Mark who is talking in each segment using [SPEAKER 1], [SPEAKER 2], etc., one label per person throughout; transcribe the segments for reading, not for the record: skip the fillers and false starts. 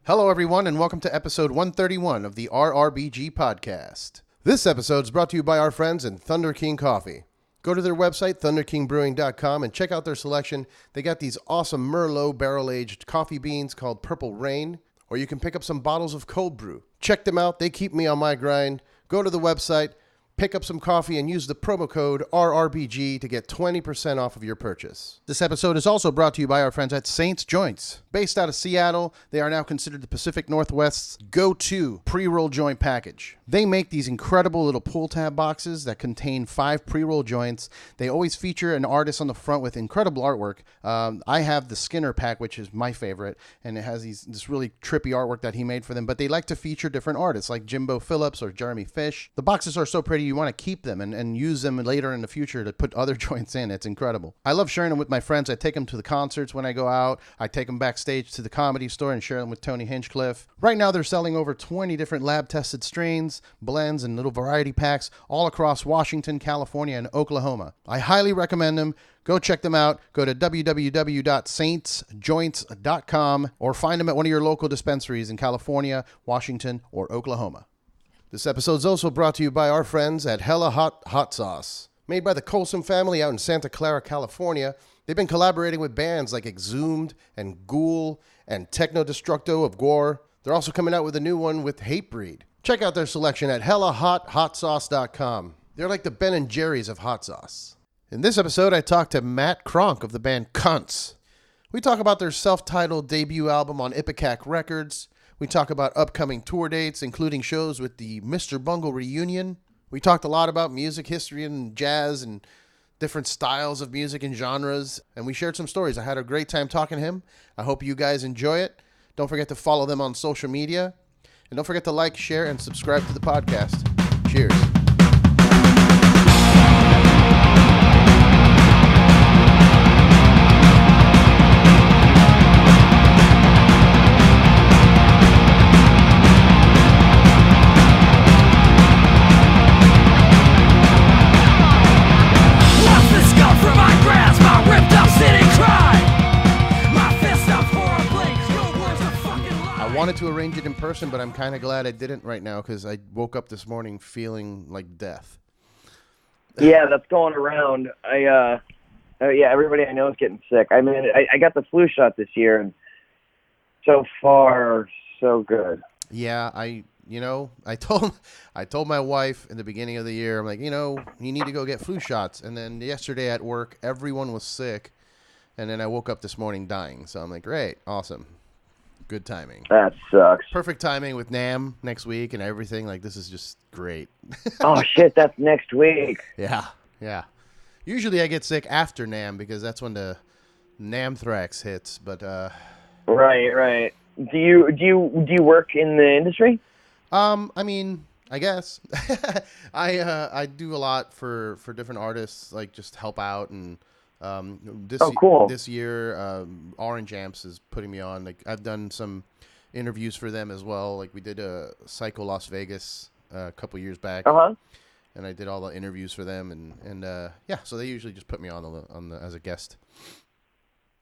[SPEAKER 1] Hello, everyone, and welcome to episode 131 of the RRBG podcast. This episode is brought to you by our friends in Thunderking Coffee. Go to their website, thunderkingbrewing.com, and check out their selection. They got these awesome Merlot barrel-aged coffee beans called Purple Rain, or you can pick up some bottles of Cold Brew. Check them out. They keep me on my grind. Go to the website, pick up some coffee, and use the promo code RRBG to get 20% off of your purchase. This episode is also brought to you by our friends at Saints Joints. Based out of Seattle, they are now considered the Pacific Northwest's go-to pre-roll joint package. They make these incredible little pull tab boxes that contain 5 pre-roll joints. They always feature an artist on the front with incredible artwork. I have the Skinner pack, which is my favorite, and it has this really trippy artwork that he made for them, but they like to feature different artists like Jimbo Phillips or Jeremy Fish. The boxes are so pretty, you want to keep them and use them later in the future to put other joints in. It's incredible. I love sharing them with my friends. I take them to the concerts when I go out. I take them backstage to the Comedy Store and share them with Tony Hinchcliffe. Right now, they're selling over 20 different lab-tested strains, blends, and little variety packs all across Washington, California, and Oklahoma. I highly recommend them. Go check them out. Go to www.saintsjoints.com or find them at one of your local dispensaries in California, Washington, or Oklahoma. This episode is also brought to you by our friends at Hella Hot Hot Sauce. Made by the Colson family out in Santa Clara, California, they've been collaborating with bands like Exhumed and Ghoul and Techno Destructo of Gwar. They're also coming out with a new one with Hatebreed. Check out their selection at HellaHotHotSauce.com. They're like the Ben & Jerry's of hot sauce. In this episode, I talked to Matt Cronk of the band Cunts. We talk about their self-titled debut album on Ipecac Records. We talk about upcoming tour dates, including shows with the Mr. Bungle reunion. We talked a lot about music history and jazz and different styles of music and genres. And we shared some stories. I had a great time talking to him. I hope you guys enjoy it. Don't forget to follow them on social media. And don't forget to like, share, and subscribe to the podcast. Cheers. I wanted to arrange it in person, but I'm kind of glad I didn't right now because I woke up this morning feeling like death.
[SPEAKER 2] Yeah, that's going around. Everybody I know is getting sick. I mean, I got the flu shot this year, and so far, so good.
[SPEAKER 1] Yeah, I told my wife in the beginning of the year, I'm like, you need to go get flu shots. And then yesterday at work, everyone was sick, and then I woke up this morning dying. So I'm like, great, awesome. Good timing.
[SPEAKER 2] That sucks.
[SPEAKER 1] Perfect timing with NAMM next week and everything. Like, this is just great.
[SPEAKER 2] Oh, shit, that's next week.
[SPEAKER 1] Yeah. Usually I get sick after NAMM because that's when the NAMthrax hits. But
[SPEAKER 2] Right. Do you work in the industry?
[SPEAKER 1] I mean, I guess I do a lot for different artists, like just help out and.
[SPEAKER 2] Cool.
[SPEAKER 1] This year, Orange Amps is putting me on. Like, I've done some interviews for them as well. Like, we did a Psycho Las Vegas a couple years back, and I did all the interviews for them. And so they usually just put me on the as a guest.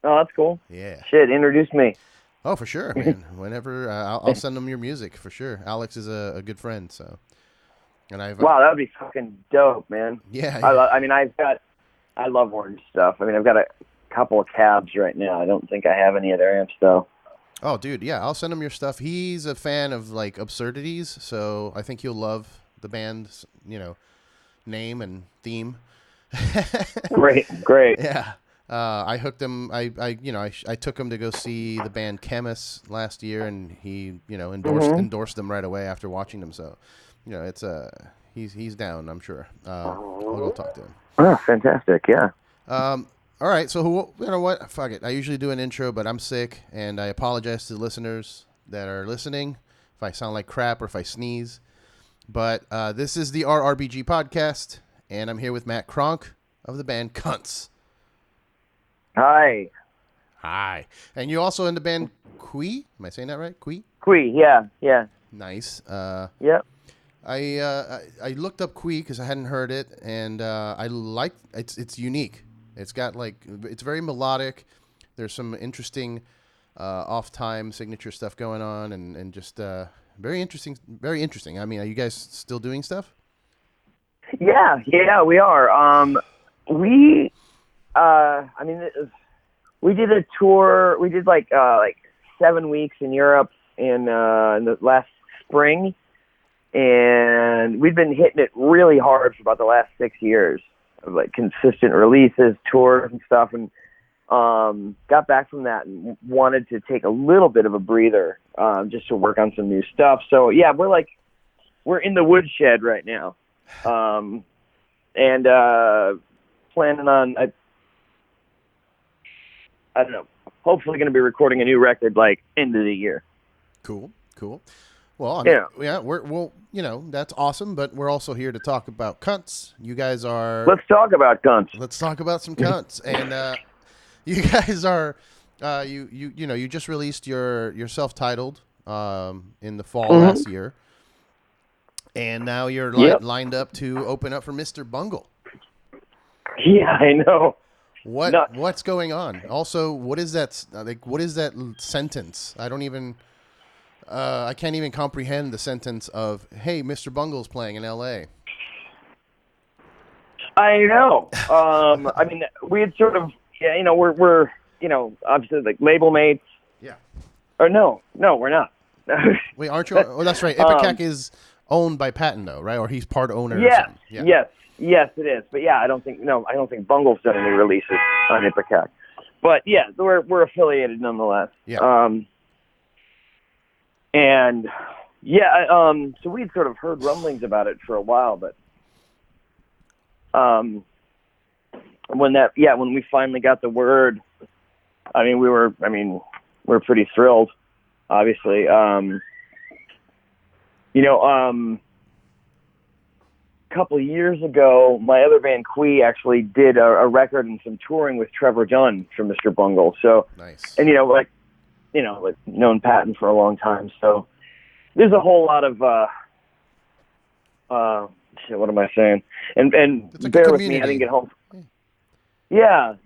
[SPEAKER 2] Oh, that's cool.
[SPEAKER 1] Yeah.
[SPEAKER 2] Shit, introduce me.
[SPEAKER 1] Oh, for sure, man. Whenever I'll send them your music for sure. Alex is a good friend, so. And
[SPEAKER 2] wow, that would be fucking dope, man.
[SPEAKER 1] Yeah.
[SPEAKER 2] I love Orange stuff. I mean, I've got a couple of cabs right now. I don't think I have any of their amps, though.
[SPEAKER 1] Oh, dude, yeah, I'll send him your stuff. He's a fan of, like, Absurdities, so I think you'll love the band's, name and theme.
[SPEAKER 2] Great.
[SPEAKER 1] Yeah. I hooked him. I took him to go see the band Chemist last year, and he, endorsed them right away after watching them. So, it's he's down, I'm sure. I'll go talk to him.
[SPEAKER 2] Oh, fantastic, yeah.
[SPEAKER 1] All right, so you know what? Fuck it. I usually do an intro, but I'm sick, and I apologize to the listeners that are listening if I sound like crap or if I sneeze. But this is the RRBG podcast, and I'm here with Matt Cronk of the band Cunts.
[SPEAKER 2] Hi.
[SPEAKER 1] And you're also in the band Qui? Am I saying that right? Qui,
[SPEAKER 2] yeah.
[SPEAKER 1] Nice.
[SPEAKER 2] Yep.
[SPEAKER 1] I looked up Qui because I hadn't heard it, and I like it's unique. It's got it's very melodic. There's some interesting off time signature stuff going on, and just very interesting. Very interesting. I mean, are you guys still doing stuff?
[SPEAKER 2] Yeah, we are. We did a tour. We did like 7 weeks in Europe in the last spring, and we've been hitting it really hard for about the last 6 years of like consistent releases, tours, and stuff. And got back from that and wanted to take a little bit of a breather just to work on some new stuff. So yeah, we're in the woodshed right now, and planning on I don't know, hopefully going to be recording a new record like end of the year.
[SPEAKER 1] Cool. Well, I mean, that's awesome, but we're also here to talk about Cunts. You guys are...
[SPEAKER 2] Let's talk about Cunts.
[SPEAKER 1] Let's talk about some Cunts. And you guys are, you just released your self-titled in the fall last year. And now you're lined up to open up for Mr. Bungle.
[SPEAKER 2] Yeah, I know.
[SPEAKER 1] What's going on? Also, what is that sentence? I don't even... I can't even comprehend the sentence of, hey, Mr. Bungle's playing in L.A.
[SPEAKER 2] I know. I mean, we had sort of, we're obviously like label mates.
[SPEAKER 1] Yeah.
[SPEAKER 2] Or no, we're not.
[SPEAKER 1] Wait, aren't you? Oh, that's right. Ipecac is owned by Patton, though, right? Or he's part owner.
[SPEAKER 2] Yes.
[SPEAKER 1] Or something. Yeah.
[SPEAKER 2] Yes, it is. But yeah, I don't think Bungle's done any releases on Ipecac. But yeah, we're affiliated nonetheless.
[SPEAKER 1] Yeah.
[SPEAKER 2] And yeah, so we'd sort of heard rumblings about it for a while, but when we finally got the word, I mean, we're pretty thrilled, obviously. A couple of years ago, my other band, Qui, actually did a record and some touring with Trevor Dunn from Mr. Bungle. So
[SPEAKER 1] nice. And
[SPEAKER 2] known Patton for a long time. So there's a whole lot of what am I saying? And
[SPEAKER 1] like
[SPEAKER 2] bear with me, I didn't get home. Yeah.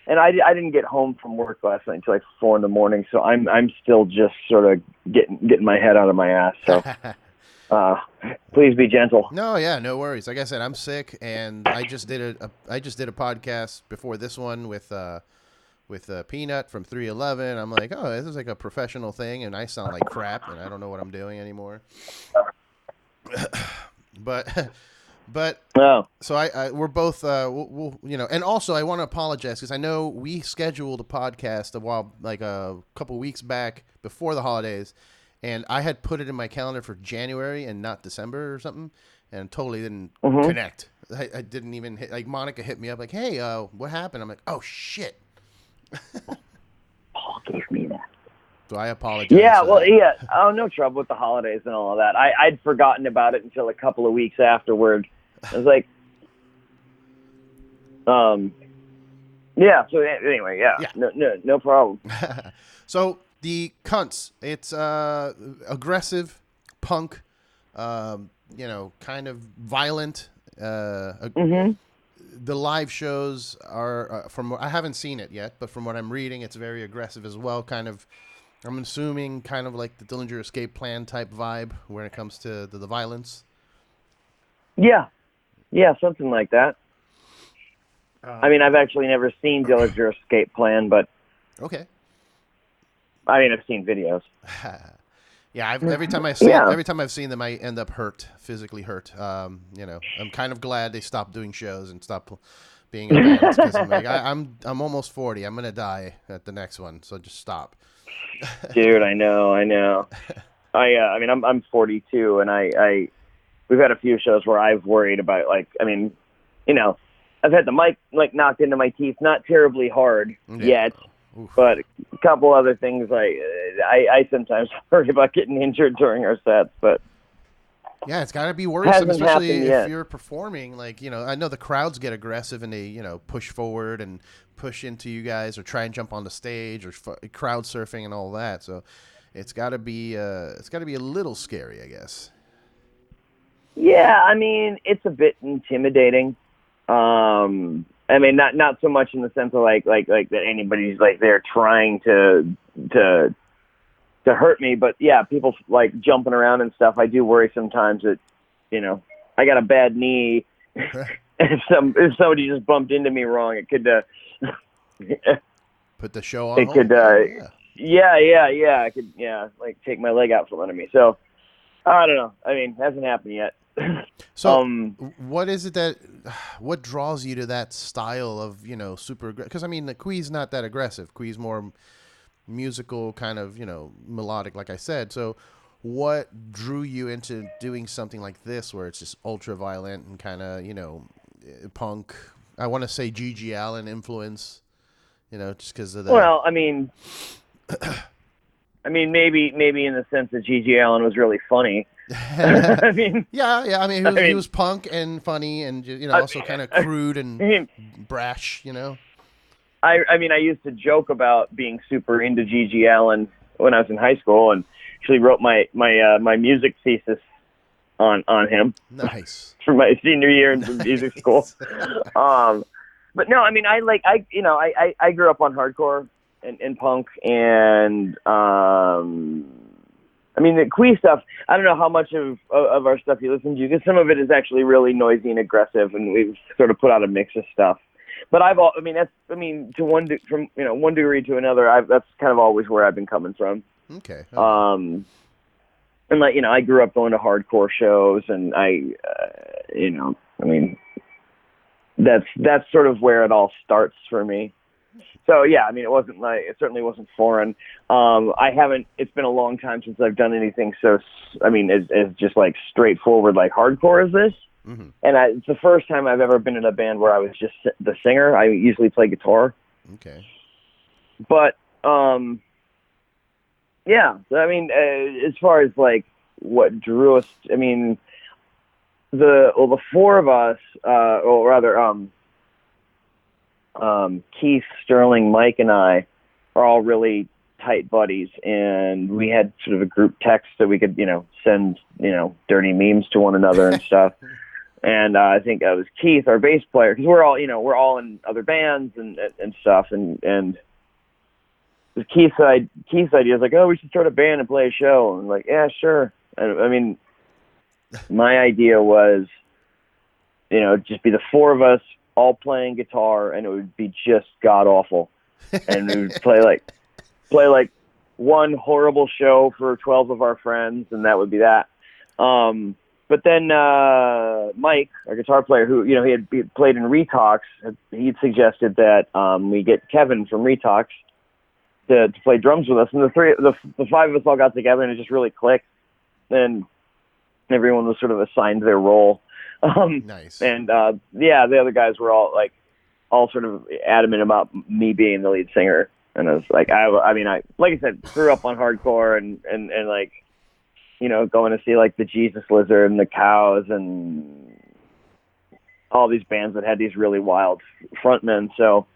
[SPEAKER 2] And I didn't get home from work last night until like 4 a.m. So I'm still just sort of getting my head out of my ass. So please be gentle.
[SPEAKER 1] No, yeah, no worries. Like I said, I'm sick, and I just did a podcast before this one with Peanut from 311. I'm like, oh, this is like a professional thing, and I sound like crap, and I don't know what I'm doing anymore. but so we're both and also I want to apologize because I know we scheduled a podcast a couple weeks back before the holidays, and I had put it in my calendar for January and not December or something, and totally didn't connect. I didn't even hit, like, Monica hit me up like, hey, what happened? I'm like, oh shit.
[SPEAKER 2] Paul gave me that.
[SPEAKER 1] So I apologize.
[SPEAKER 2] Yeah, well, yeah. Oh, no trouble with the holidays and all of that. I'd forgotten about it until a couple of weeks afterward. I was like, yeah. So anyway, yeah. No problem.
[SPEAKER 1] So the Cunts, it's aggressive punk, kind of violent. The live shows are I haven't seen it yet, but from what I'm reading, it's very aggressive as well. Kind of, I'm assuming, kind of like the Dillinger Escape Plan type vibe when it comes to the violence.
[SPEAKER 2] Yeah, something like that. I mean, I've actually never seen Dillinger Escape Plan, but
[SPEAKER 1] okay.
[SPEAKER 2] I mean, I've seen videos.
[SPEAKER 1] Yeah, every time I've seen them, I end up physically hurt. I'm kind of glad they stopped doing shows and stopped being a band because I'm like, I'm almost 40. I'm gonna die at the next one, so just stop.
[SPEAKER 2] Dude, I know. I mean, I'm 42, and we've had a few shows where I've worried about, like, I mean, I've had the mic like knocked into my teeth, not terribly hard yet. Oof. But a couple other things, I sometimes worry about getting injured during our sets. But
[SPEAKER 1] yeah, it's got to be worrisome, especially if you're performing. Like, I know the crowds get aggressive and they, push forward and push into you guys or try and jump on the stage or crowd surfing and all that. So it's got to be a little scary, I guess.
[SPEAKER 2] Yeah, I mean, it's a bit intimidating. I mean, not so much in the sense of like that anybody's like there trying to to hurt me. But yeah, people like jumping around and stuff. I do worry sometimes that, you know, I got a bad knee. If somebody just bumped into me wrong, it could
[SPEAKER 1] put the show on.
[SPEAKER 2] It could I could like take my leg out from under me. So I don't know. I mean, it hasn't happened yet.
[SPEAKER 1] So what draws you to that style of, you know, super, because I mean the Quee's not that aggressive. Quee's more musical, kind of, you know, melodic, like I said. So what drew you into doing something like this where it's just ultra violent and kind of, you know, punk? I want to say G.G. Allen influence, you know, just because of the...
[SPEAKER 2] Well, I mean, maybe in the sense that G.G. Allen was really funny. I mean,
[SPEAKER 1] I mean, he was punk and funny and, you know, also kind of crude and brash, you know.
[SPEAKER 2] I mean, I used to joke about being super into G.G. Allen when I was in high school, and actually wrote my music thesis on him.
[SPEAKER 1] Nice.
[SPEAKER 2] For my senior year in music school. But no, I mean, I grew up on hardcore and punk, and I mean, the Quee stuff, I don't know how much of our stuff you listen to, because some of it is actually really noisy and aggressive, and we've sort of put out a mix of stuff. But to one degree to another, that's kind of always where I've been coming from.
[SPEAKER 1] Okay.
[SPEAKER 2] And like, you know, I grew up going to hardcore shows, and that's sort of where it all starts for me. So yeah, I mean, it certainly wasn't foreign. It's been a long time since I've done anything as just like straightforward, like hardcore as this.
[SPEAKER 1] Mm-hmm.
[SPEAKER 2] And it's the first time I've ever been in a band where I was just the singer. I usually play guitar.
[SPEAKER 1] Okay.
[SPEAKER 2] But, yeah, I mean, as far as like what drew us, I mean, the four of us, or rather, Keith, Sterling, Mike, and I are all really tight buddies, and we had sort of a group text that we could, you know, send, you know, dirty memes to one another and stuff. And I think it was Keith, our bass player, because we're all in other bands and stuff, and Keith's idea is like, oh, we should start a band and play a show. And I'm like, yeah, sure. I mean, my idea was, you know, just be the four of us all playing guitar, and it would be just god awful, and we would play like one horrible show for 12 of our friends, and that would be that. But then Mike, our guitar player, who, you know, he had played in Retox, he'd suggested that we get Kevin from Retox to play drums with us, and the five of us all got together, and it just really clicked, and everyone was sort of assigned their role.
[SPEAKER 1] Nice.
[SPEAKER 2] And the other guys were all sort of adamant about me being the lead singer, and I was like, I like I said, grew up on hardcore and like, you know, going to see like the Jesus Lizard and the Cows and all these bands that had these really wild frontmen. So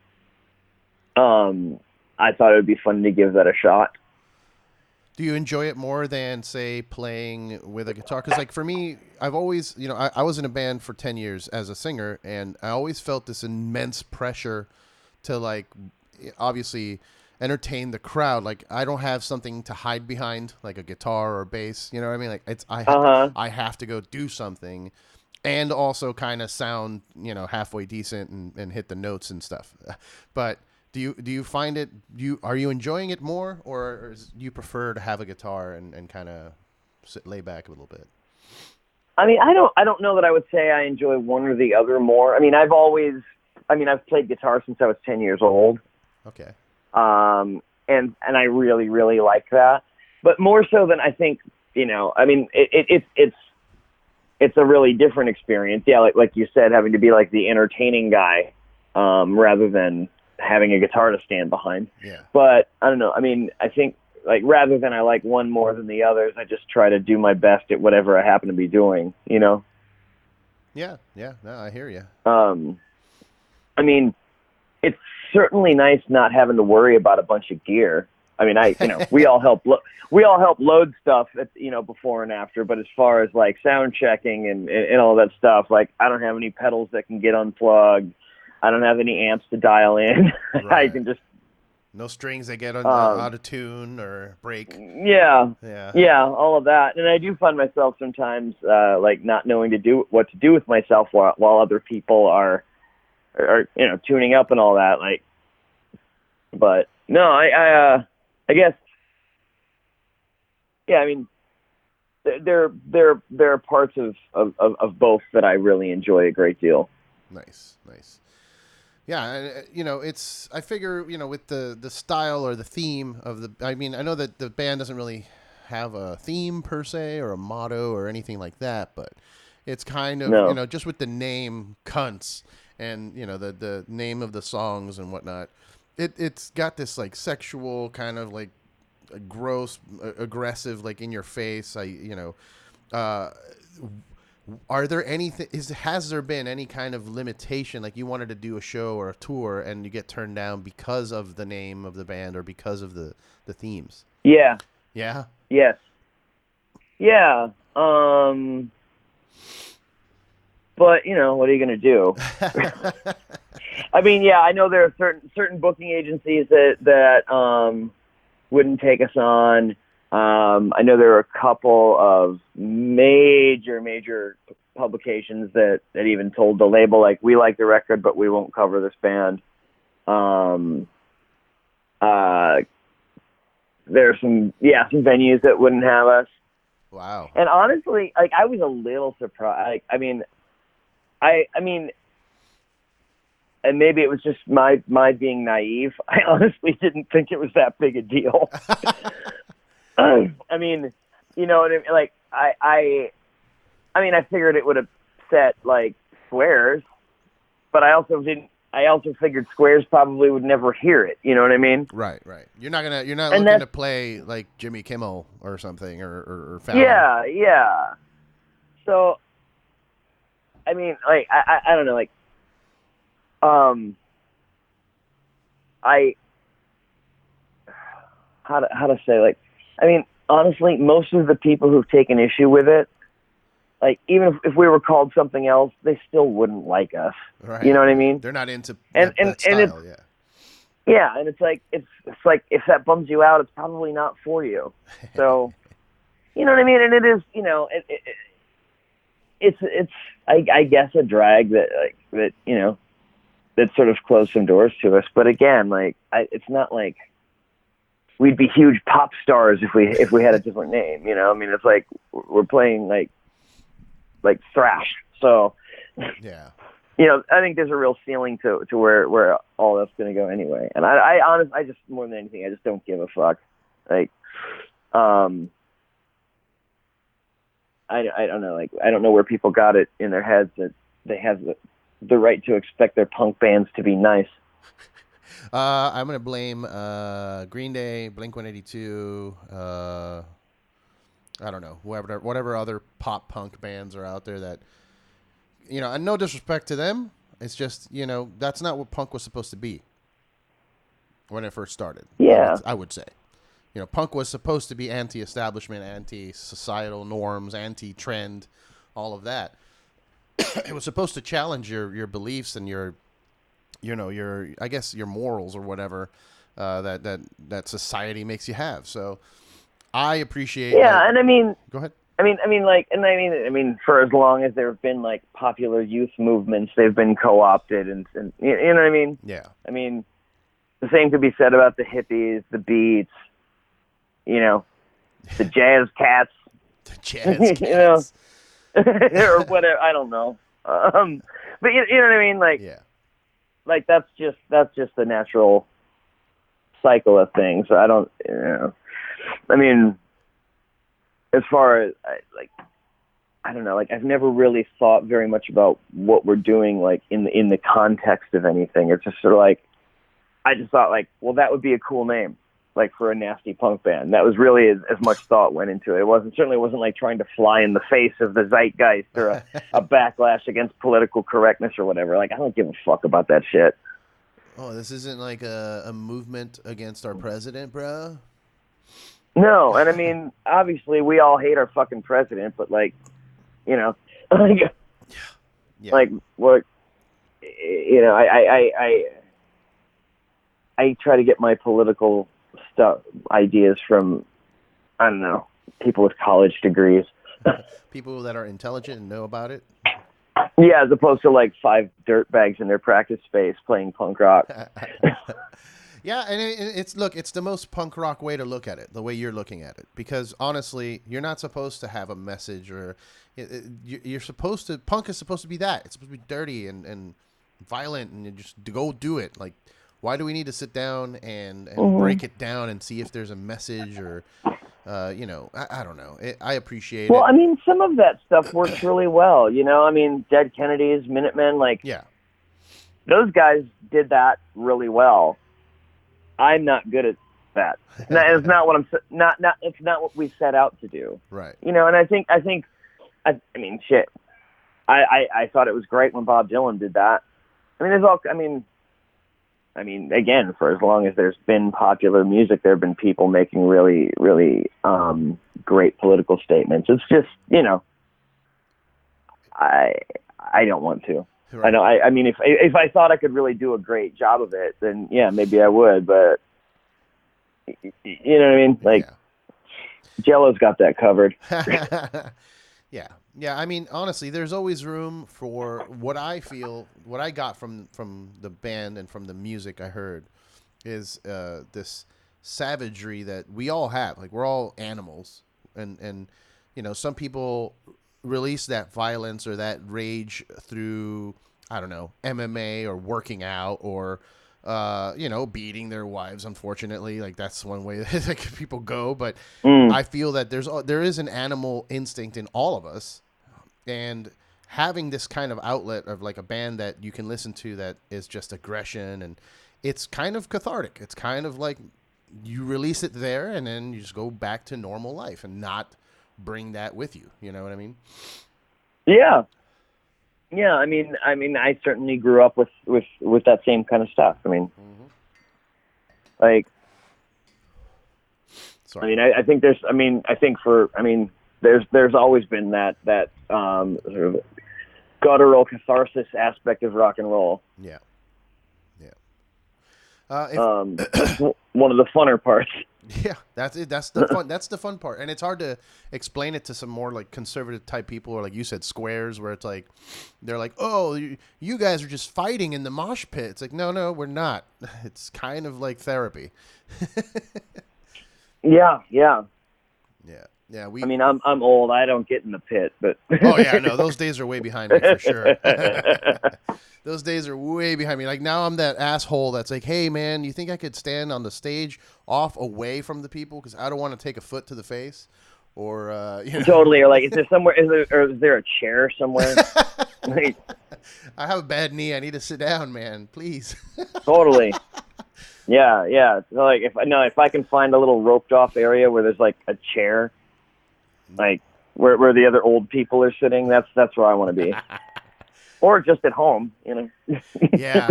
[SPEAKER 2] I thought it would be fun to give that a shot.
[SPEAKER 1] Do you enjoy it more than, say, playing with a guitar? Because, like, for me, I've always, you know, I was in a band for 10 years as a singer, and I always felt this immense pressure to, like, obviously entertain the crowd. Like, I don't have something to hide behind, like a guitar or bass. You know what I mean? Like, I have to go do something and also kind of sound, you know, halfway decent and hit the notes and stuff. But do you find it, are you enjoying it more, or do you prefer to have a guitar and kind of lay back a little bit?
[SPEAKER 2] I mean, I don't know that I would say I enjoy one or the other more. I mean, I've played guitar since I was 10 years old.
[SPEAKER 1] Okay.
[SPEAKER 2] And I really, really like that. But more so than I think, you know, I mean, it's a really different experience. Yeah, like you said, having to be like the entertaining guy, rather than having a guitar to stand behind.
[SPEAKER 1] Yeah.
[SPEAKER 2] But I don't know. I mean, I think, like, rather than I like one more than the others, I just try to do my best at whatever I happen to be doing, you know?
[SPEAKER 1] Yeah. No, I hear you.
[SPEAKER 2] I mean, it's certainly nice not having to worry about a bunch of gear. I mean, we all help load stuff at, you know, before and after, but as far as like sound checking and all that stuff, like, I don't have any pedals that can get unplugged. I don't have any amps to dial in.
[SPEAKER 1] Right.
[SPEAKER 2] I can just
[SPEAKER 1] No strings that get out of tune or break.
[SPEAKER 2] Yeah.
[SPEAKER 1] Yeah.
[SPEAKER 2] Yeah, all of that. And I do find myself sometimes like not knowing what to do with myself while other people are tuning up and all that. Like, but no, I guess, yeah. I mean, there are parts of both that I really enjoy a great deal.
[SPEAKER 1] Nice. Yeah, it's, I figure, with the style or the theme of I mean, I know that the band doesn't really have a theme per se or a motto or anything like that, but it's kind of, just with the name Cunts and, the name of the songs and whatnot, it's got this like sexual kind of like gross, aggressive, like in your face. Are there has there been any kind of limitation, like you wanted to do a show or a tour and you get turned down because of the name of the band or because of the themes?
[SPEAKER 2] Yeah.
[SPEAKER 1] Yeah.
[SPEAKER 2] Yes. Yeah. But what are you gonna do? I mean, yeah, I know there are certain booking agencies that wouldn't take us on. I know there are a couple of major publications that even told the label, like, we like the record, but we won't cover this band. There's some venues that wouldn't have us.
[SPEAKER 1] Wow.
[SPEAKER 2] And honestly, like, I was a little surprised. I mean, and maybe it was just my being naive. I honestly didn't think it was that big a deal. I mean, you know what I mean? Like, I figured it would have set like Squares, but I also figured Squares probably would never hear it. You know what I mean?
[SPEAKER 1] Right. You're not looking to play like Jimmy Kimmel or something or Fallon.
[SPEAKER 2] Yeah. So, I mean, like, I don't know, like, how to say, like, I mean, honestly, most of the people who've taken issue with it, like, even if we were called something else, they still wouldn't like us. Right. You know what I mean?
[SPEAKER 1] They're not into that style, yeah.
[SPEAKER 2] Yeah, and it's like if that bums you out, it's probably not for you. So, you know what I mean? And it is, it's I guess a drag that sort of closed some doors to us. But again, like, it's not like we'd be huge pop stars if we had a different name. I mean, it's like we're playing like thrash. So,
[SPEAKER 1] yeah.
[SPEAKER 2] I think there's a real ceiling to where all that's going to go anyway. And I honestly, I just, more than anything, I just don't give a fuck. Like, I don't know. Like, I don't know where people got it in their heads that they have the right to expect their punk bands to be nice.
[SPEAKER 1] I'm going to blame Green Day, Blink-182, I don't know, whatever other pop punk bands are out there that, and no disrespect to them, it's just, that's not what punk was supposed to be when it first started.
[SPEAKER 2] Yeah.
[SPEAKER 1] I would say. Punk was supposed to be anti-establishment, anti-societal norms, anti-trend, all of that. It was supposed to challenge your beliefs and your I guess your morals or whatever that society makes you have. So I appreciate.
[SPEAKER 2] Yeah, and I mean,
[SPEAKER 1] go ahead.
[SPEAKER 2] I mean, for as long as there have been like popular youth movements, they've been co-opted, and you know what I mean?
[SPEAKER 1] Yeah.
[SPEAKER 2] I mean, the same could be said about the hippies, the Beats, the Jazz Cats.
[SPEAKER 1] The Jazz Cats.
[SPEAKER 2] Or whatever. I don't know. But you know what I mean? Like,
[SPEAKER 1] yeah.
[SPEAKER 2] Like, that's just the natural cycle of things. I don't, I mean, as far as I don't know, like, I've never really thought very much about what we're doing, like, in the context of anything. It's just sort of like, I just thought, like, well, that would be a cool name, like, for a nasty punk band. That was really as much thought went into it. It certainly wasn't like trying to fly in the face of the zeitgeist or a backlash against political correctness or whatever. Like, I don't give a fuck about that shit.
[SPEAKER 1] Oh, this isn't like a movement against our president, bro?
[SPEAKER 2] No, and I mean, obviously we all hate our fucking president, but like, yeah. Like, what, I try to get my political stuff ideas from, I don't know, people with college degrees.
[SPEAKER 1] People that are intelligent and know about it.
[SPEAKER 2] Yeah, as opposed to like 5 dirtbags in their practice space playing punk rock.
[SPEAKER 1] Yeah, and it's the most punk rock way to look at it, the way you're looking at it. Because honestly, you're not supposed to have a message, or you're supposed to. Punk is supposed to be that. It's supposed to be dirty and violent, and you just go do it. Like, why do we need to sit down and break it down and see if there's a message or, you know, I don't know. I appreciate it.
[SPEAKER 2] Well, I mean, some of that stuff works really well. You know, I mean, Dead Kennedys, Minutemen, like,
[SPEAKER 1] yeah,
[SPEAKER 2] those guys did that really well. I'm not good at that. It's not what it's not what we set out to do.
[SPEAKER 1] Right.
[SPEAKER 2] You know, and I mean, shit. I thought it was great when Bob Dylan did that. I mean, again, for as long as there's been popular music, there have been people making really, really great political statements. It's just, you know, I don't want to. Right. I know. I mean, if I thought I could really do a great job of it, then yeah, maybe I would. But you know what I mean? Like, Jello's got that covered.
[SPEAKER 1] Yeah. I mean, honestly, there's always room for what I got from the band and from the music I heard is this savagery that we all have. Like, we're all animals, and you know, some people release that violence or that rage through, I don't know, MMA or working out or, you know, beating their wives. Unfortunately, like, that's one way that people go. But I feel that there is an animal instinct in all of us, and having this kind of outlet of like a band that you can listen to that is just aggression, and it's kind of cathartic. It's kind of like you release it there, and then you just go back to normal life and not bring that with you. You know what I mean?
[SPEAKER 2] Yeah. Yeah. I mean, I certainly grew up with that same kind of stuff. I mean, like, sorry. I mean, there's always been that sort of guttural catharsis aspect of rock and roll.
[SPEAKER 1] Yeah.
[SPEAKER 2] One of the funner parts.
[SPEAKER 1] Yeah, that's it. That's the fun. That's the fun part, and it's hard to explain it to some more like conservative type people, or like you said, squares, where it's like they're like, "Oh, you guys are just fighting in the mosh pit." It's like, no, we're not. It's kind of like therapy.
[SPEAKER 2] Yeah.
[SPEAKER 1] I
[SPEAKER 2] mean, I'm old. I don't get in the pit, but
[SPEAKER 1] oh yeah, no, those days are way behind me for sure. Those days are way behind me. Like, now I'm that asshole that's like, hey man, you think I could stand on the stage away from the people because I don't want to take a foot to the face, or you know.
[SPEAKER 2] Totally. Or like, is there a chair somewhere? Like,
[SPEAKER 1] I have a bad knee. I need to sit down, man. Please.
[SPEAKER 2] Totally. Yeah. Like, if I can find a little roped off area where there's like a chair, like where the other old people are sitting, that's where I want to be. Or just at home, you know.
[SPEAKER 1] Yeah.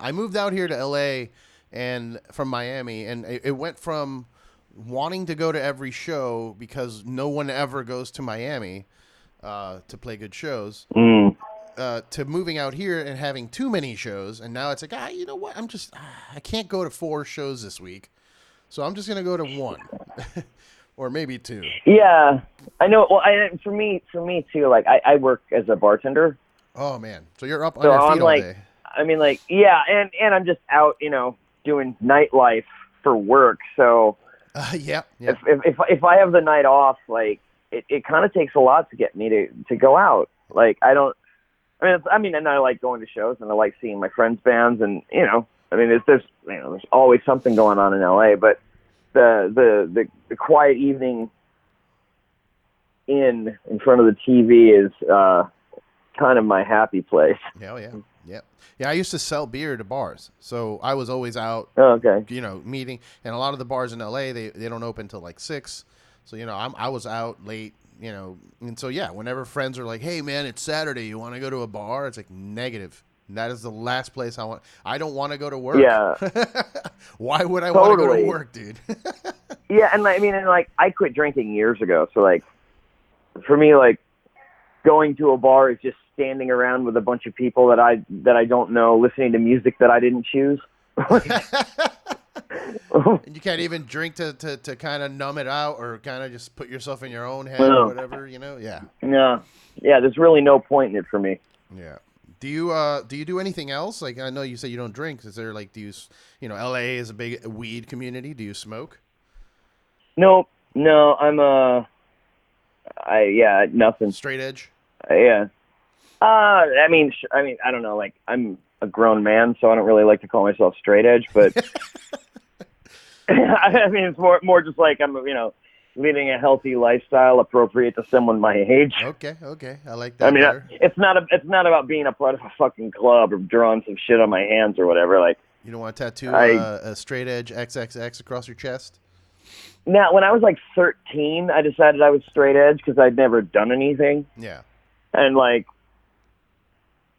[SPEAKER 1] I moved out here to LA and from Miami, and it went from wanting to go to every show because no one ever goes to Miami to play good shows. To moving out here and having too many shows, and now it's like, you know what? I can't go to 4 shows this week, so I'm just gonna go to 1, or maybe 2.
[SPEAKER 2] Yeah, I know. Well, for me too. Like, I work as a bartender.
[SPEAKER 1] Oh man, so you're up on your feet all day.
[SPEAKER 2] I mean, like, yeah, and I'm just out, you know, doing nightlife for work. So
[SPEAKER 1] yeah.
[SPEAKER 2] If I have the night off, like, it kind of takes a lot to get me to go out. Like, and I like going to shows, and I like seeing my friends' bands, and, you know, I mean, there's always something going on in LA, but the quiet evening in front of the TV is kind of my happy place.
[SPEAKER 1] Yeah, I used to sell beer to bars, so I was always out.
[SPEAKER 2] Oh, okay.
[SPEAKER 1] You know, meeting, and a lot of the bars in LA, they don't open till like 6, so, you know, I was out late. You know, and so yeah, whenever friends are like, "Hey man, it's Saturday, you want to go to a bar?" It's like, negative. That is the last place I want. I don't want to go to work.
[SPEAKER 2] Yeah.
[SPEAKER 1] Why would I want to go to work, dude?
[SPEAKER 2] Yeah, and I quit drinking years ago, so like, for me, like, going to a bar is just standing around with a bunch of people that I don't know, listening to music that I didn't choose.
[SPEAKER 1] And you can't even drink to kind of numb it out or kind of just put yourself in your own head or
[SPEAKER 2] No.
[SPEAKER 1] whatever, you know? Yeah.
[SPEAKER 2] No. Yeah, there's really no point in it for me.
[SPEAKER 1] Yeah. Do you do anything else? Like, I know you say you don't drink. Is there like, LA is a big weed community. Do you smoke?
[SPEAKER 2] No, nothing.
[SPEAKER 1] Straight edge?
[SPEAKER 2] Yeah. I mean, I don't know. Like, I'm a grown man, so I don't really like to call myself straight edge, but I mean, it's more just like I'm, leading a healthy lifestyle appropriate to someone my age.
[SPEAKER 1] Okay. I like that.
[SPEAKER 2] I mean,
[SPEAKER 1] better.
[SPEAKER 2] it's not about being a part of a fucking club or drawing some shit on my hands or whatever. Like,
[SPEAKER 1] You don't want to tattoo a straight edge XXX across your chest?
[SPEAKER 2] now, when I was like 13, I decided I was straight edge because I'd never done anything.
[SPEAKER 1] Yeah.
[SPEAKER 2] And like,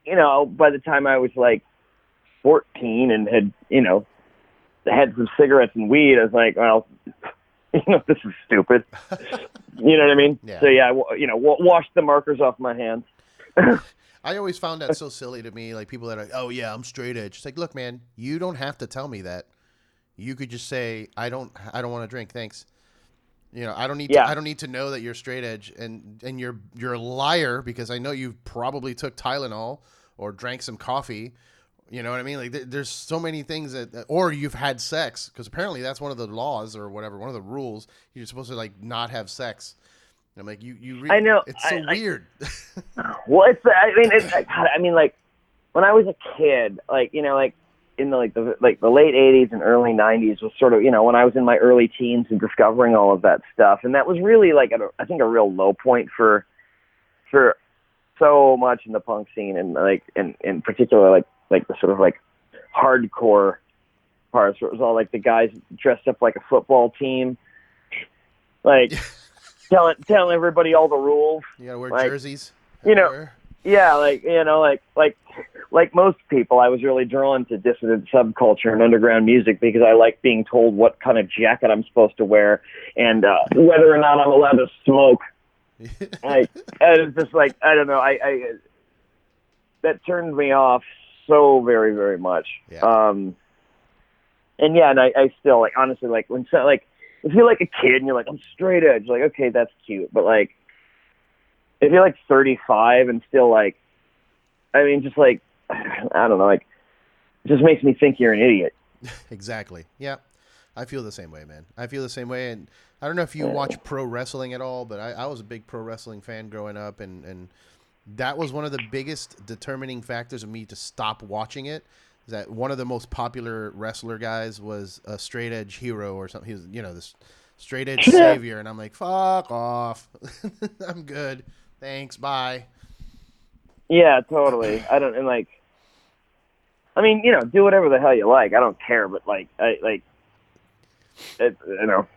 [SPEAKER 2] by the time I was like 14 and had some cigarettes and weed, I was like, well, this is stupid. You know what I mean?
[SPEAKER 1] Yeah.
[SPEAKER 2] So yeah, wash the markers off my hands.
[SPEAKER 1] I always found that so silly to me. Like people that are like, oh yeah, I'm straight edge. It's like, look, man, you don't have to tell me that. You could just say, I don't want to drink. Thanks. I don't need to know that you're straight edge and you're a liar because I know you probably took Tylenol or drank some coffee. You know what I mean? Like there's so many things that, or you've had sex because apparently that's one of the laws or whatever, one of the rules. You're supposed to like not have sex. And I'm like,
[SPEAKER 2] I know.
[SPEAKER 1] It's so weird.
[SPEAKER 2] Well, I mean, like when I was a kid, like, like in the late 80s and early 90s was sort of, when I was in my early teens and discovering all of that stuff. And that was really like, I think a real low point for so much in the punk scene and like, in particular, like the sort of like hardcore parts where it was all like the guys dressed up like a football team, like telling everybody all the rules.
[SPEAKER 1] You gotta wear
[SPEAKER 2] like,
[SPEAKER 1] jerseys.
[SPEAKER 2] Yeah, like most people, I was really drawn to dissident subculture and underground music because I like being told what kind of jacket I'm supposed to wear and whether or not I'm allowed to smoke. And it's just like, I don't know, I that turned me off so very, very much.
[SPEAKER 1] Yeah.
[SPEAKER 2] And I still like, honestly, like when if you're like a kid and you're like, I'm straight edge, like, okay, that's cute, but like if you're like 35 and still like, I mean, just like, I don't know, like, it just makes me think you're an idiot.
[SPEAKER 1] Exactly. Yeah. I feel the same way, man. I feel the same way. And I don't know if you watch pro wrestling at all, but I was a big pro wrestling fan growing up. And that was one of the biggest determining factors of me to stop watching it. Is that one of the most popular wrestler guys was a straight edge hero or something. He was, this straight edge savior. And I'm like, fuck off. I'm good. Thanks. Bye.
[SPEAKER 2] Yeah, totally. I mean, do whatever the hell you like. I don't care, but like, I don't.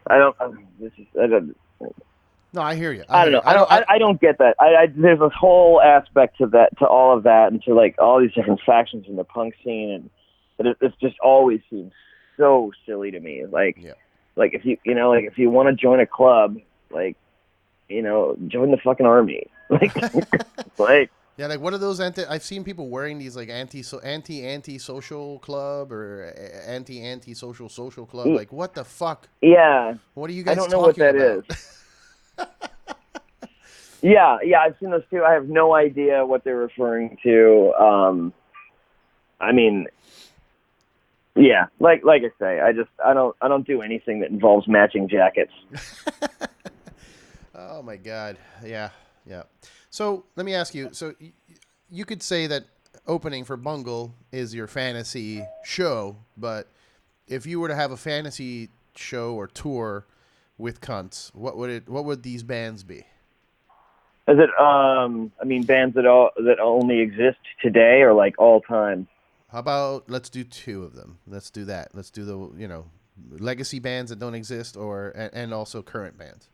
[SPEAKER 1] No, I hear you.
[SPEAKER 2] I don't know. I don't get that. There's this whole aspect to all of that, and to like all these different factions in the punk scene, and it just always seems so silly to me. Like, like if you want to join a club, like, join the fucking army. Like, like.
[SPEAKER 1] Yeah, like what are those I've seen people wearing these like anti-social club or anti-social club. Like what the fuck?
[SPEAKER 2] Yeah.
[SPEAKER 1] What are you guys?
[SPEAKER 2] I don't know what that is. Yeah, I've seen those too. I have no idea what they're referring to. I mean, yeah, like I say, I don't do anything that involves matching jackets.
[SPEAKER 1] Oh my God. Yeah. So let me ask you. So you could say that opening for Bungle is your fantasy show, but if you were to have a fantasy show or tour with Cunts, what would these bands be?
[SPEAKER 2] Is it bands that only exist today or like all time?
[SPEAKER 1] How about let's do two of them. Let's do that. Let's do the legacy bands that don't exist and also current bands.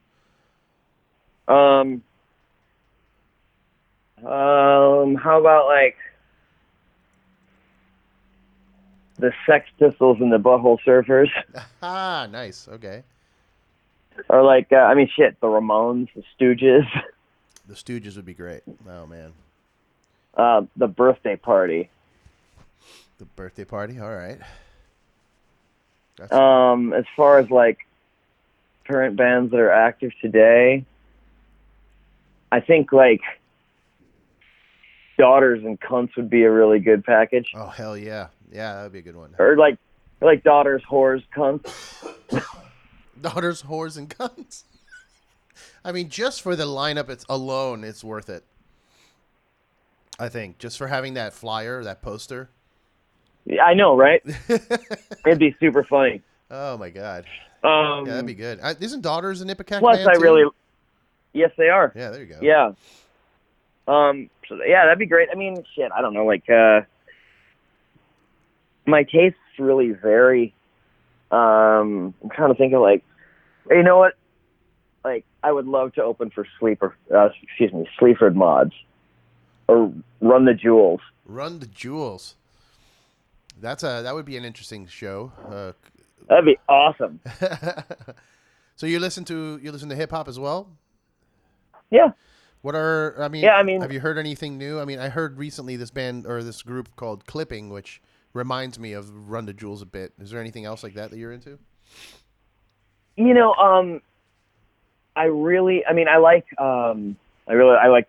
[SPEAKER 2] How about like the Sex Pistols and the Butthole Surfers?
[SPEAKER 1] Ah, nice. Okay.
[SPEAKER 2] Or like, the Ramones, the Stooges.
[SPEAKER 1] The Stooges would be great. Oh man.
[SPEAKER 2] The Birthday Party.
[SPEAKER 1] The Birthday Party. All right.
[SPEAKER 2] As far as like current bands that are active today, I think like Daughters and Cunts would be a really good package.
[SPEAKER 1] Oh hell yeah, yeah, that'd be a good one.
[SPEAKER 2] Or like Daughters, Whores, Cunts.
[SPEAKER 1] Daughters, Whores, and Cunts. I mean, just for the lineup alone, it's worth it. I think just for having that flyer, that poster.
[SPEAKER 2] Yeah, I know, right? It'd be super funny.
[SPEAKER 1] Oh my god. Yeah, that'd be good. Isn't Daughters an Ipecac
[SPEAKER 2] plus,
[SPEAKER 1] band too?
[SPEAKER 2] Yes, they are.
[SPEAKER 1] Yeah, there you go.
[SPEAKER 2] Yeah. So yeah, that'd be great. I mean, shit, I don't know. Like, my tastes really vary. I'm trying to think of like, you know what? Like, I would love to open for Sleaford Mods, or Run the Jewels.
[SPEAKER 1] Run the Jewels. That would be an interesting show.
[SPEAKER 2] That'd be awesome.
[SPEAKER 1] So you listen to hip hop as well?
[SPEAKER 2] Yeah.
[SPEAKER 1] Have you heard anything new? I mean, I heard recently this band or this group called Clipping, which reminds me of Run the Jewels a bit. Is there anything else like that you're into?
[SPEAKER 2] You know, I like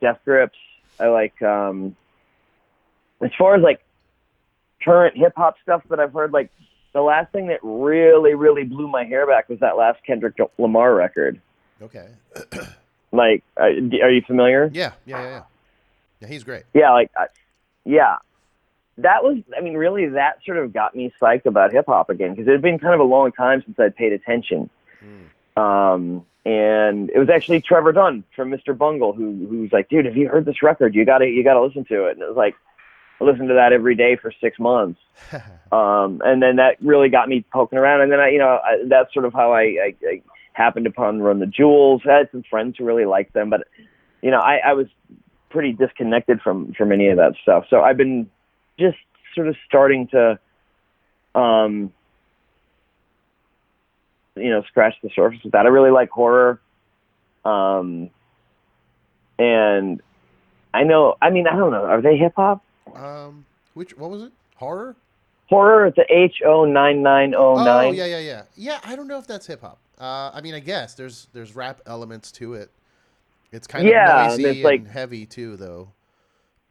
[SPEAKER 2] Death Grips. I like, as far as like current hip hop stuff that I've heard, like the last thing that really, really blew my hair back was that last Kendrick Lamar record.
[SPEAKER 1] Okay.
[SPEAKER 2] Like, are you familiar?
[SPEAKER 1] Yeah, he's great.
[SPEAKER 2] Yeah, that was, I mean, really that sort of got me psyched about hip hop again, because it had been kind of a long time since I'd paid attention. And it was actually Trevor Dunn from Mr. Bungle who's like, dude, have you heard this record? You gotta listen to it. And it was like, I listened to that every day for 6 months. And then that really got me poking around. And then that's sort of how I happened upon Run the Jewels. I had some friends who really liked them, but I was pretty disconnected from any of that stuff. So I've been just sort of starting to, scratch the surface with that. I really like horror. And I don't know. Are they hip hop?
[SPEAKER 1] What was it? Horror?
[SPEAKER 2] Horror at the HO9909.
[SPEAKER 1] Oh, yeah. Yeah, I don't know if that's hip hop. I mean, I guess there's rap elements to it. It's kind of noisy and heavy too, though.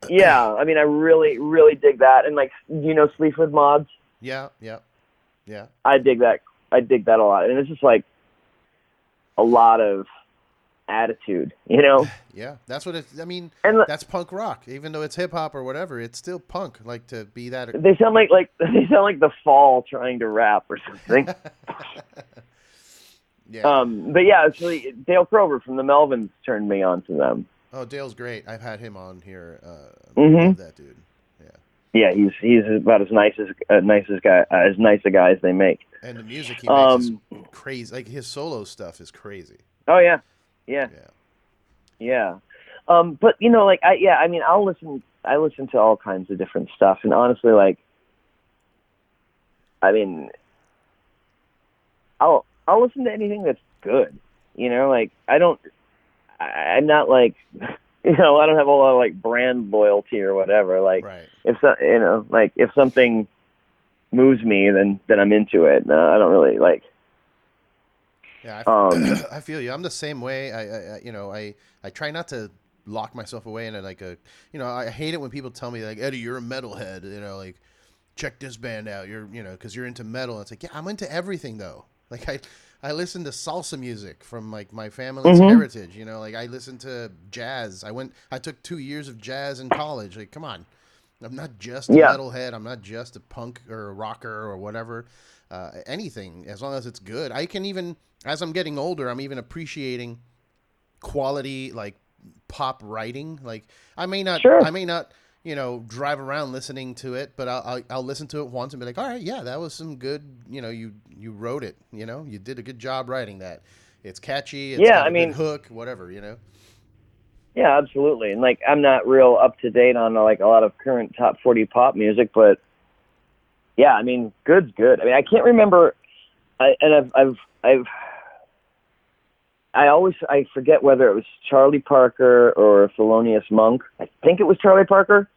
[SPEAKER 2] Yeah, I mean, I really, really dig that. And like, Sleaford Mods?
[SPEAKER 1] Yeah.
[SPEAKER 2] I dig that. I dig that a lot. And it's just like a lot of attitude,
[SPEAKER 1] Yeah, that's what it's, I mean,
[SPEAKER 2] and
[SPEAKER 1] that's punk rock. Even though it's hip hop or whatever, it's still punk, like to be that.
[SPEAKER 2] They sound like the Fall trying to rap or something.
[SPEAKER 1] Yeah.
[SPEAKER 2] But yeah, it's really Dale Crover from the Melvins turned me on to them.
[SPEAKER 1] Oh, Dale's great. I've had him on here.
[SPEAKER 2] Mm-hmm.
[SPEAKER 1] That dude.
[SPEAKER 2] Yeah, he's about as nice a guy as they make.
[SPEAKER 1] And the music he makes is crazy. Like his solo stuff is crazy.
[SPEAKER 2] Oh yeah. But I listen to all kinds of different stuff, and honestly, like, I mean, I'll listen to anything that's good. Like I'm not like, I don't have a lot of like brand loyalty or whatever. Like,
[SPEAKER 1] right.
[SPEAKER 2] If something moves me, then I'm into it. I don't really like.
[SPEAKER 1] Yeah, I feel you. I'm the same way. I try not to lock myself away in I hate it when people tell me like, Eddie, you're a metalhead. Like, check this band out. You're, because you're into metal. It's like, yeah, I'm into everything though. Like I listen to salsa music from like my family's heritage. Like I listen to jazz. I took 2 years of jazz in college. Like, come on. I'm not just a metalhead. I'm not just a punk or a rocker or whatever. Anything, as long as it's good. I can even, as I'm getting older, I'm even appreciating quality, like pop writing. Like I may not, drive around listening to it, but I'll listen to it once and be like, all right, yeah, that was some good, you wrote it, you did a good job writing that. It's catchy. It's got a good hook, whatever,
[SPEAKER 2] Yeah, absolutely. And like, I'm not real up to date on like a lot of current top 40 pop music, but yeah, I mean, good's good. I mean, I can't remember. I forget whether it was Charlie Parker or Thelonious Monk. I think it was Charlie Parker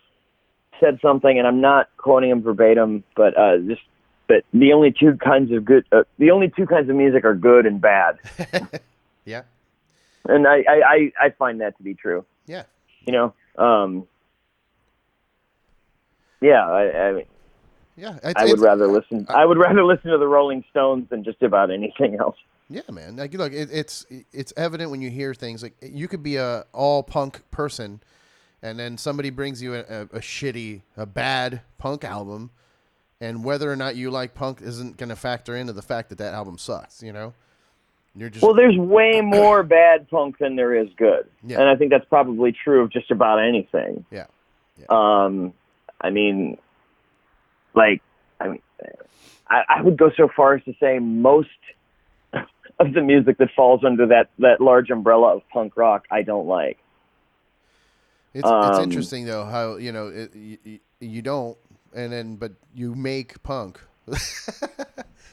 [SPEAKER 2] said something, and I'm not quoting him verbatim, but just that the only two kinds of music are good and bad.
[SPEAKER 1] Yeah.
[SPEAKER 2] And I find that to be true.
[SPEAKER 1] Yeah.
[SPEAKER 2] You know, yeah, I mean,
[SPEAKER 1] yeah.
[SPEAKER 2] I would rather listen to the Rolling Stones than just about anything else.
[SPEAKER 1] Yeah, man. Like, look, it's evident when you hear things. Like, you could be a all punk person, and then somebody brings you a bad punk album, and whether or not you like punk isn't going to factor into the fact that album sucks. You know, you're just
[SPEAKER 2] there's way more bad punk than there is good,
[SPEAKER 1] yeah.
[SPEAKER 2] And I think that's probably true of just about anything.
[SPEAKER 1] Yeah.
[SPEAKER 2] I mean, I would go so far as to say most of the music that falls under that large umbrella of punk rock, I don't like.
[SPEAKER 1] It's interesting though how you don't, but you make punk.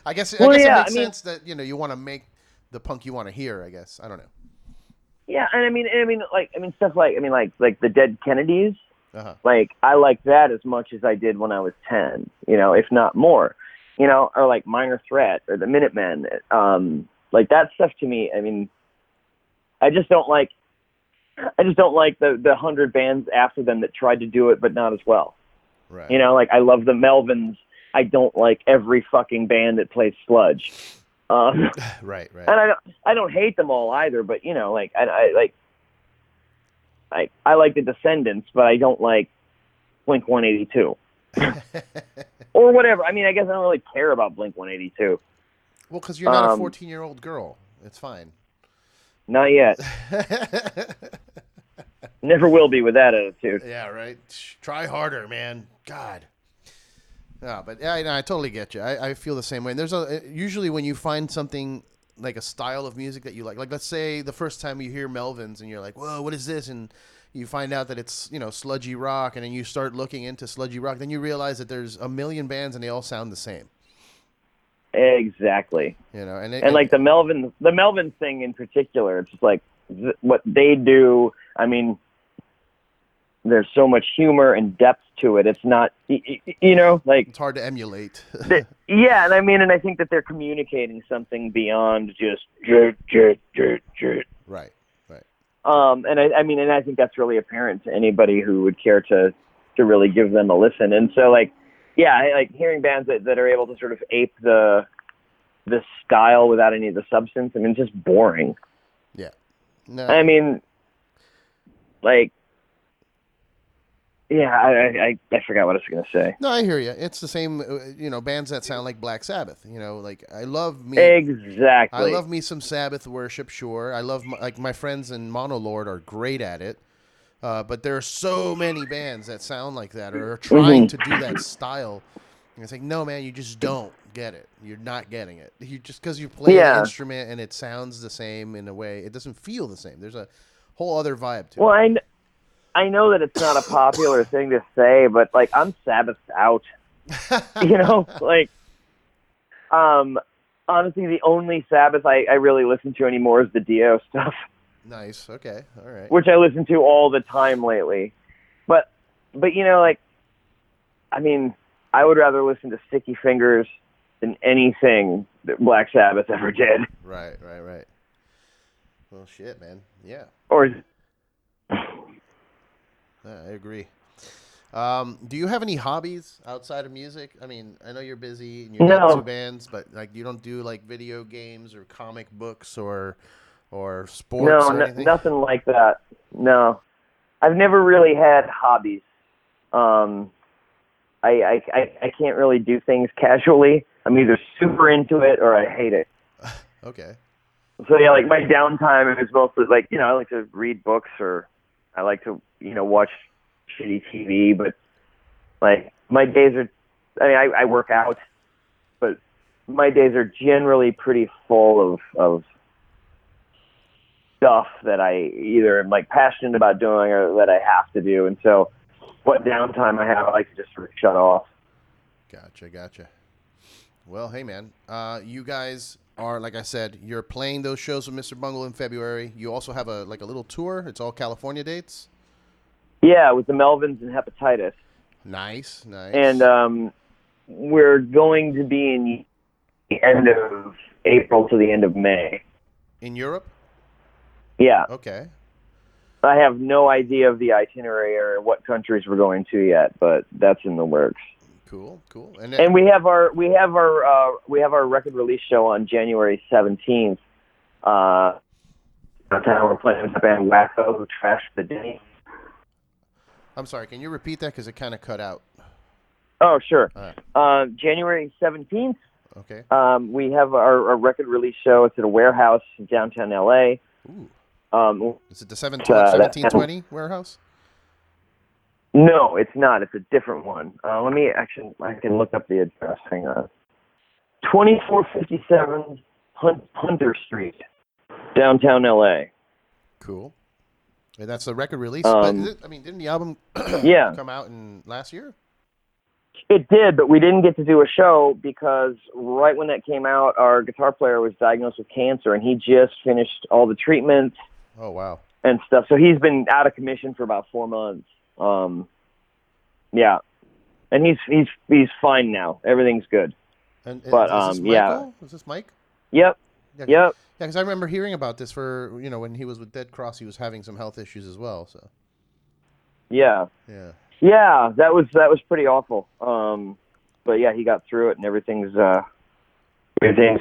[SPEAKER 1] I guess it makes sense that you want to make the punk you want to hear. I guess I don't know.
[SPEAKER 2] Yeah, and I mean stuff like the Dead Kennedys.
[SPEAKER 1] Uh-huh.
[SPEAKER 2] Like, I like that as much as I did when I was 10, if not more, or like Minor Threat or the Minutemen. Like that stuff to me, I mean, I just don't like the 100 bands after them that tried to do it, but not as well.
[SPEAKER 1] Right.
[SPEAKER 2] Like I love the Melvins. I don't like every fucking band that plays sludge.
[SPEAKER 1] Right.
[SPEAKER 2] And I don't hate them all either, but I like the Descendants, but I don't like Blink-182 or whatever. I mean, I guess I don't really care about Blink-182.
[SPEAKER 1] Well, because you're not a 14-year-old girl. It's fine.
[SPEAKER 2] Not yet. Never will be with that attitude.
[SPEAKER 1] Yeah, right. Try harder, man. God. No, but yeah, I totally get you. I feel the same way. And there's usually when you find something like a style of music that you like let's say the first time you hear Melvins and you're like, whoa, what is this? And you find out that it's, sludgy rock, and then you start looking into sludgy rock. Then you realize that there's a million bands and they all sound the same.
[SPEAKER 2] Exactly.
[SPEAKER 1] And
[SPEAKER 2] like the Melvins thing in particular, it's just like what they do. I mean, there's so much humor and depth to it. It's not, like
[SPEAKER 1] it's hard to emulate.
[SPEAKER 2] Yeah, and I think that they're communicating something beyond just
[SPEAKER 1] Right.
[SPEAKER 2] And I think that's really apparent to anybody who would care to really give them a listen. And so, like, yeah, I like hearing bands that are able to sort of ape the style without any of the substance. I mean, it's just boring.
[SPEAKER 1] Yeah. No.
[SPEAKER 2] I mean, like, yeah, I forgot what I was going to say.
[SPEAKER 1] No, I hear you. It's the same, bands that sound like Black Sabbath. Like I love me.
[SPEAKER 2] Exactly.
[SPEAKER 1] I love me some Sabbath worship. Sure, I love my friends in Monolord are great at it. But there are so many bands that sound like that or are trying to do that style. And it's like, no, man, you just don't get it. You're not getting it. You just because you play an instrument and it sounds the same in a way, it doesn't feel the same. There's a whole other vibe to it.
[SPEAKER 2] Well, I know that it's not a popular thing to say, but like I'm Sabbathed out. Like honestly, the only Sabbath I really listen to anymore is the Dio stuff.
[SPEAKER 1] Nice. Okay. All right.
[SPEAKER 2] Which I listen to all the time lately. But like, I mean, I would rather listen to Sticky Fingers than anything that Black Sabbath ever did.
[SPEAKER 1] Right. Well, shit, man. Yeah.
[SPEAKER 2] Or
[SPEAKER 1] I agree. Do you have any hobbies outside of music? I mean, I know you're busy and you've got 2 bands, but like you don't do like video games or comic books or sports or anything?
[SPEAKER 2] Nothing like that. No. I've never really had hobbies. I can't really do things casually. I'm either super into it or I hate it.
[SPEAKER 1] Okay.
[SPEAKER 2] So yeah, like my downtime is mostly like, I like to read books or I like to, watch shitty TV, but like my days are, I work out, but my days are generally pretty full of stuff that I either am like passionate about doing or that I have to do. And so what downtime I have, I like to just sort of shut off.
[SPEAKER 1] Gotcha. Well, hey man, you guys are, like I said, you're playing those shows with Mr. Bungle in February. You also have a little tour. It's all California dates.
[SPEAKER 2] Yeah, with the Melvins and Hepatitis.
[SPEAKER 1] Nice.
[SPEAKER 2] And we're going to be in the end of April to the end of May.
[SPEAKER 1] In Europe?
[SPEAKER 2] Yeah.
[SPEAKER 1] Okay.
[SPEAKER 2] I have no idea of the itinerary or what countries we're going to yet, but that's in the works.
[SPEAKER 1] Cool.
[SPEAKER 2] And we have our record release show on January 17th. We're playing with the band Wacko, who trashed the Denny.
[SPEAKER 1] I'm sorry, can you repeat that because it kind of cut out?
[SPEAKER 2] Oh, sure.
[SPEAKER 1] All right.
[SPEAKER 2] January 17th.
[SPEAKER 1] Okay.
[SPEAKER 2] We have our record release show. It's at a warehouse in downtown LA.
[SPEAKER 1] Ooh. Is it the 1720 warehouse?
[SPEAKER 2] No, it's not. It's a different one. I can look up the address. Hang on. 2457 Hunter Street, downtown LA.
[SPEAKER 1] Cool. And that's the record release? Didn't the album come out last year?
[SPEAKER 2] It did, but we didn't get to do a show because right when that came out, our guitar player was diagnosed with cancer, and he just finished all the treatments.
[SPEAKER 1] Oh, wow.
[SPEAKER 2] And stuff. So he's been out of commission for about 4 months. Yeah. And he's fine now. Everything's good.
[SPEAKER 1] And
[SPEAKER 2] is
[SPEAKER 1] this Michael? Is this Mike?
[SPEAKER 2] Yep.
[SPEAKER 1] Yep.
[SPEAKER 2] Yeah,
[SPEAKER 1] because I remember hearing about this when he was with Dead Cross, he was having some health issues as well. So.
[SPEAKER 2] Yeah.
[SPEAKER 1] Yeah.
[SPEAKER 2] Yeah, that was pretty awful. But yeah, he got through it, and everything's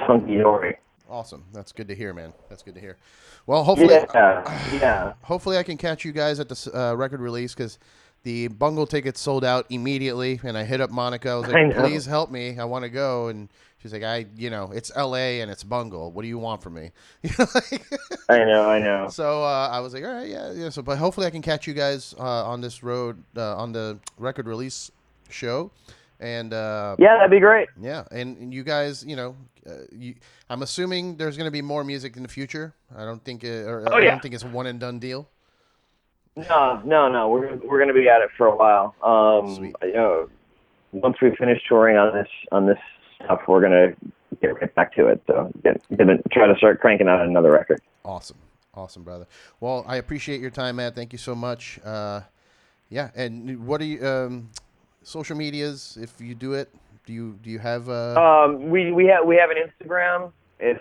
[SPEAKER 2] hunky dory.
[SPEAKER 1] Awesome. That's good to hear, man. That's good to hear. Well, hopefully, hopefully I can catch you guys at the record release because the Bungle tickets sold out immediately, and I hit up Monica. I was like, "Please help me. I want to go." And she's like, it's L.A. and it's Bungle. What do you want from me?"
[SPEAKER 2] I know.
[SPEAKER 1] So I was like, "All right, yeah." So, but hopefully I can catch you guys on this road on the record release show. And
[SPEAKER 2] that'd be great.
[SPEAKER 1] Yeah, and you guys, I'm assuming there's going to be more music in the future. I don't think I don't think it's a one and done deal.
[SPEAKER 2] No. We're going to be at it for a while.
[SPEAKER 1] Sweet.
[SPEAKER 2] Once we finish touring on this stuff, we're going to get right back to it. So gonna try to start cranking out another record.
[SPEAKER 1] Awesome, brother. Well, I appreciate your time, Matt. Thank you so much. And what are you? Social medias, if you do it, do you have?
[SPEAKER 2] We have an Instagram. It's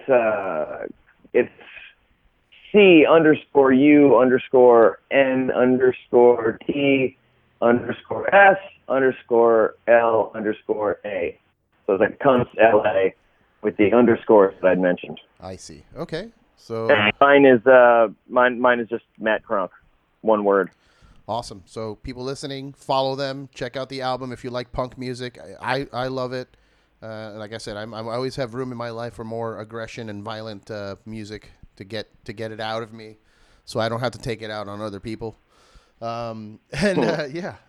[SPEAKER 2] C_U_N_T_S_L_A. So it's like Cunts LA with the underscores that I'd mentioned.
[SPEAKER 1] I see. Okay. So
[SPEAKER 2] and mine is just Matt Cronk, one word.
[SPEAKER 1] Awesome. So people listening, follow them. Check out the album if you like punk music. I love it. Like I said, I always have room in my life for more aggression and violent music to get it out of me, so I don't have to take it out on other people. I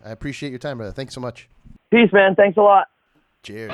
[SPEAKER 1] appreciate your time, brother. Thanks so much.
[SPEAKER 2] Peace, man. Thanks a lot.
[SPEAKER 1] Cheers.